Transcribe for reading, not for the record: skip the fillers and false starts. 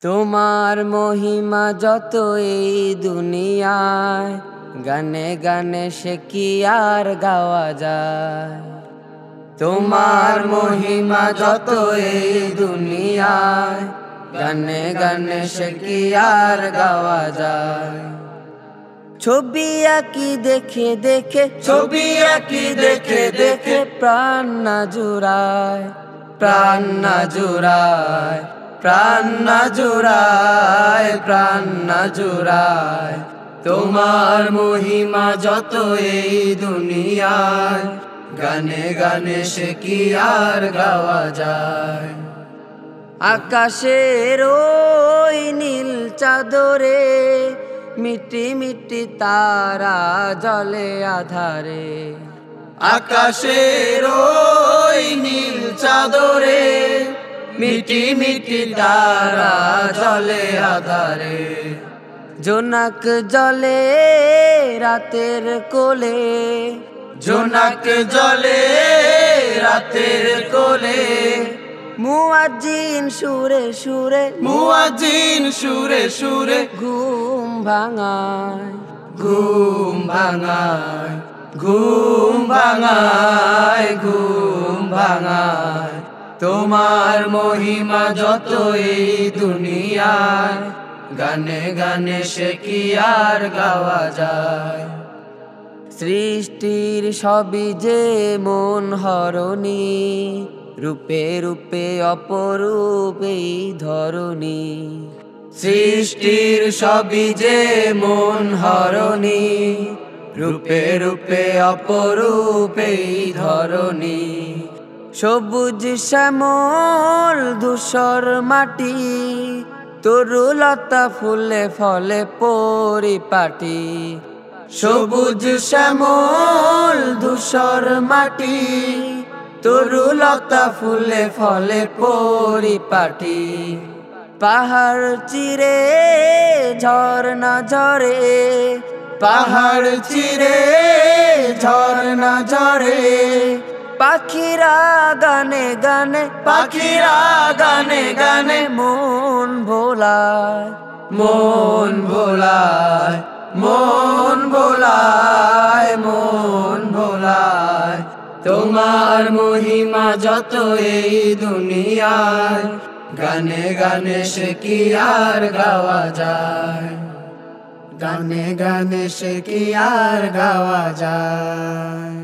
তোমার মহিমা যত এই দুনিয়ায়, গানে গানে সে কি আর গাওয়া যায়। তোমার মহিমা যত এই দুনিয়ায়, গানে গানে সে কি আর গাওয়া যায়। ছবি আঁকি দেখে দেখে, ছবি আঁকি দেখে দেখে, প্রাণ না জুড়ায়, প্রাণ না জুড়ায়, প্রাণ না জুড়ায়, প্রাণ না জুড়ায়। তোমার মহিমা যত এই দুনিয়ায়, গানে গানে সে কি আর গাওয়া যায়। আকাশের ওই নীল চাদরে মিটি মিটি তারা জলে আধারে। আকাশের ওই নীল চাদরে মিটি মিটি তারা জলে আধারে। জোনাক জলে রাতের কোলে, জোনাক জলে রাতের কোলে। মুয়াজ্জিন সুরে সুরে, মুয়াজ্জিন সুরে সুরে, ঘুম ভাঙায়, ঘুম ভাঙায়, ঘুম ভাঙায়, ঘুম ভাঙায়। তোমার মহিমা যত এই দুনিয়ায়, গানে গানে সে কি আর গাওয়া যায়। সৃষ্টির সবই যে মন হরণী, রূপে রূপে অপরূপ এই ধরণী। সৃষ্টির সবই যে মন হরণী, রূপে রূপে অপরূপ এই ধরণী। সবুজ শ্যামল ধূসর মাটি, তরুলতা ফুলে ফলে পরিপাটি। সবুজ শ্যামল ধূসর মাটি, তরুলতা ফুলে ফলে পরিপাটি। পাহাড় চিরে ঝরনা ঝরে, পাহাড় চিরে ঝরনা ঝরে। পাখিরা গানে গানে, পাখিরা গানে গানে, মন ভোলায়, মন ভোলায়, মন ভোলায়, মন ভোলায়। তোমার মহিমা যত এই দুনিয়ায়, গানে গানে সে কি আর গাওয়া যায়। গানে গানে সে কি আর গাওয়া যায়।